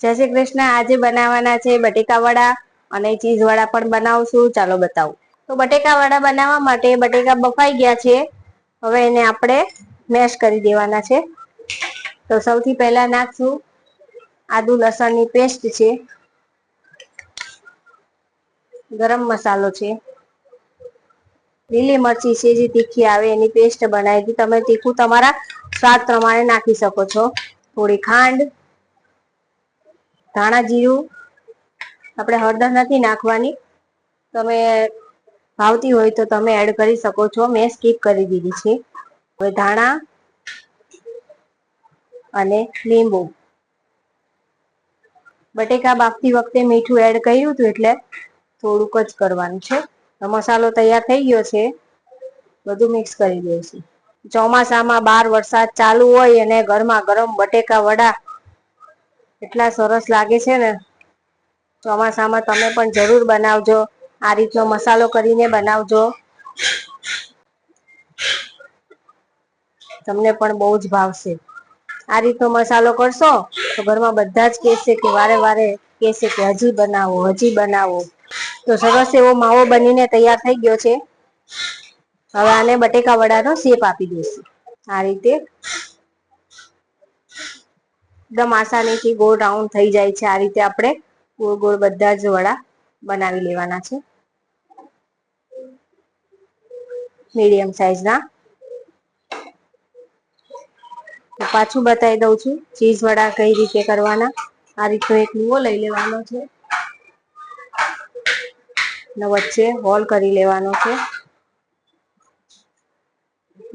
જય શ્રી કૃષ્ણ। આજે બનાવવાના છે બટેકા વડા અને ચીઝ વડા પણ બનાવશું। ચાલો બતાવું। તો બટેકા વડા બનાવવા માટે બટેકા બફાઈ ગયા છે। હવે એને આપણે મેશ કરી દેવાના છે। તો સૌથી પહેલા નાખશું આદુ લસણની પેસ્ટ છે, ગરમ મસાલો છે, લીલી મરચી છે જે તીખી આવે એની પેસ્ટ બનાવી હતી। તમે તીખું તમારા સ્વાદ પ્રમાણે નાખી શકો છો। થોડી ખાંડ, ધાણા જીરું, આપણે હળદર નથી નાખવાની, તમે ભાવતી હોય તો તમે એડ કરી શકો છો। મેં સ્કીપ કરી દીધી છે। હવે ધાણા અને લીંબુ, બટેકા બાફતી વખતે મીઠું એડ કર્યું હતું એટલે થોડુંક જ કરવાનું છે। તો મસાલો તૈયાર થઈ ગયો છે। બધું મિક્સ કરી દઈશું। ચોમાસામાં બહાર વરસાદ ચાલુ હોય અને ગરમા ગરમ બટેકા વડા એટલા સરસ લાગે છે ને, ચોમાસામાં તમે પણ જરૂર બનાવજો। આ રીતનો મસાલો કરીને બનાવજો, તમને પણ બહુ જ ભાવશે। આ રીતનો મસાલો કરશો તો ઘરમાં બધા જ કહેશે કે વારે વારે કહેશે કે હજી બનાવો, હજી બનાવો। તો સરસ એવો માવો બનીને તૈયાર થઈ ગયો છે। હવે આને બટેકા વડાનો શેપ આપી દઈશું। આ રીતે એકદમ આસાનીથી ગોળ રાઉન્ડ થઈ જાય છે। આ રીતે આપણે ગોળ ગોળ બધા જ વડા બનાવી લેવાના છે, મીડિયમ સાઈઝ ના। પાછું બતાવી દઉં છું ચીઝ વડા કઈ રીતે કરવાના। આ રીતનો એક લુવો લઈ લેવાનો છે, ને વચ્ચે હોલ કરી લેવાનો છે।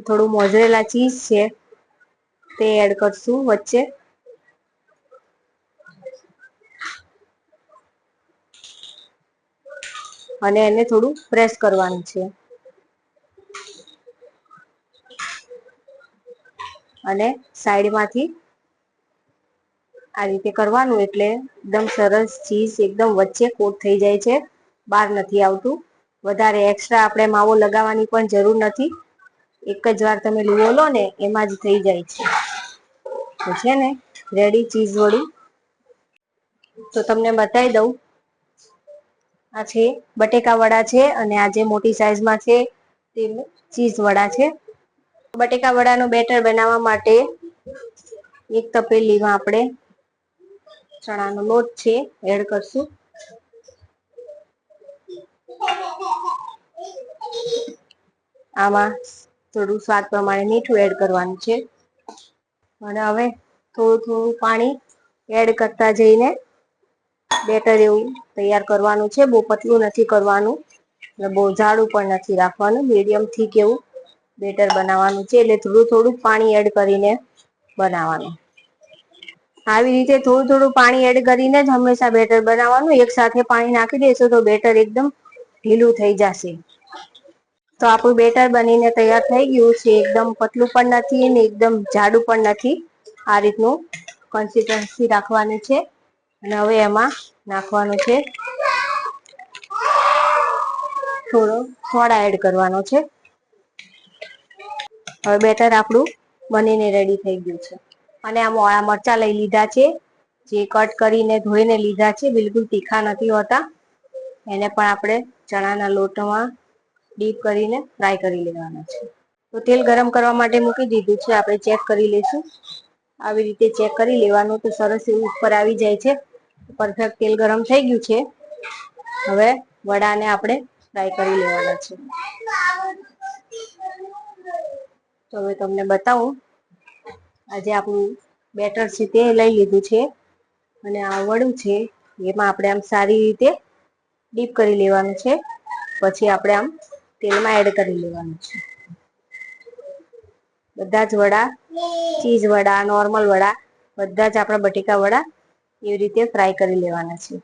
થોડું મોઝરેલા ચીઝ છે તે એડ કરશું વચ્ચે, અને એને થોડું પ્રેસ કરવાનું છે, અને સાઈડમાંથી આ રીતે કરવાનું એટલે એકદમ સરસ ચીઝ એકદમ વચ્ચે કોટ થઈ જાય છે, બહાર નથી આવતું। વધારે એક્સ્ટ્રા આપણે માવો લગાવવાની પણ જરૂર નથી। એક જ વાર તમે લુવો લો ને એમાં જ થઈ જાય છે। તો છે ને રેડી ચીઝ વડું। તો તમને બતાવી દઉં, આ છે બટેકા વડા છે અને આ જે મોટી સાઈઝમાં છે તે ચીઝ વડા છે। બટેકા વડાનું બેટર બનાવવા માટે એક તપેલીમાં આપણે ચણાનો લોટ છે એડ કરશું, આમાં થોડું સ્વાદ પ્રમાણે મીઠું એડ કરવાનું છે, અને હવે થોડું થોડું પાણી એડ કરતા જઈને બેટર એવું તૈયાર કરવાનું છે। બહુ પતલું નથી કરવાનું, બહુ જાડું પણ નથી રાખવાનું, મીડિયમ થીક એવું બેટર બનાવવાનું છે। એટલે થોડું થોડું પાણી એડ કરીને બનાવવાનું। આવી રીતે થોડું થોડું પાણી એડ કરીને જ હંમેશા બેટર બનાવવાનું। એક સાથે પાણી નાખી દેશો તો બેટર એકદમ ઢીલું થઈ જશે। તો આપણું બેટર બનીને તૈયાર થઈ ગયું છે। એકદમ પતલું પણ નથી ને એકદમ જાડું પણ નથી, આ રીતનું કન્સિસ્ટન્સી રાખવાની છે। અને હવે એમાં નાખવાનું છે થોડો સોડા એડ કરવાનો છે। હવે બેટર આપણું બનીને રેડી થઈ ગયું છે। અને આ મોળા મરચા લઈ લીધા છે, જે કટ કરીને ધોઈને લીધા છે, બિલકુલ તીખા નથી હોતા। એને પણ આપણે ચણાના લોટમાં ડીપ કરીને ફ્રાય કરી લેવાના છે। તો તેલ ગરમ કરવા માટે મૂકી દીધું છે, આપણે ચેક કરી લઈશું। આવી રીતે ચેક કરી લેવાનું તો સરસ એવું ઉપર આવી જાય છે। પરફેક્ટ તેલ ગરમ થઈ ગયું છે। હવે વડાને આપણે ફ્રાય કરી લેવાના છે। તો હવે તમને બતાવું, આજે આપણું બેટર છે તે લઈ લીધું છે, અને આ વડું છે એમાં આપણે આમ સારી રીતે ડીપ કરી લેવાનું છે। પછી આપણે આમ તેલમાં એડ કરી લેવાનું છે। બધા જ વડા, ચીઝ વડા, નોર્મલ વડા, બધા જ આપણા બટેકા વડા એવી રીતે ફ્રાય કરી લેવાના છે।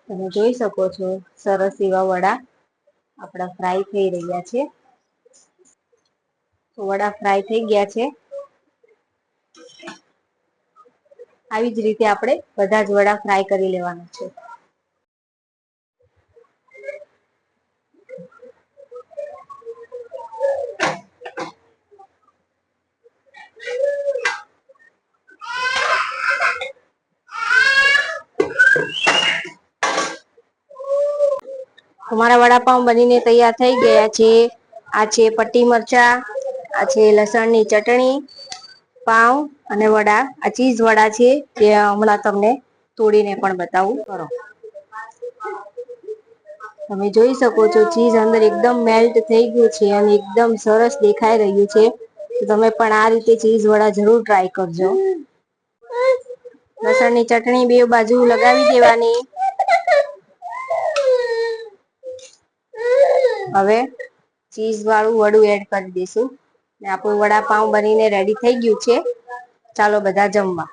તમે જોઈ શકો છો સરસ એવા વડા આપડા ફ્રાય થઈ રહ્યા છે। તો વડા ફ્રાય થઈ ગયા છે। આવી જ રીતે આપણે બધા જ વડા ફ્રાય કરી લેવાના છે। તમારા વડાપાઉં બનીને તૈયાર થઈ ગયા છે. આ છે પટ્ટી મરચા, આ છે લસણની ચટણી, પાઉં અને વડા. આ ચીઝ વડા છે જે હમણાં તમને તોડીને પણ બતાવું. કરો તમે જોઈ શકો છો ચીઝ અંદર એકદમ મેલ્ટ થઈ ગયું છે અને એકદમ સરસ દેખાઈ રહ્યું છે. તો તમે પણ આ રીતે ચીઝ વડા જરૂર ટ્રાય કરજો. લસણની ચટણી બે બાજુ લગાવી દેવાની. હવે ચીઝ વાળું વડું એડ કરી દઈશું. આપણું વડાપાઉં બનીને રેડી થઈ ગયું છે. ચાલો બધા જમવા.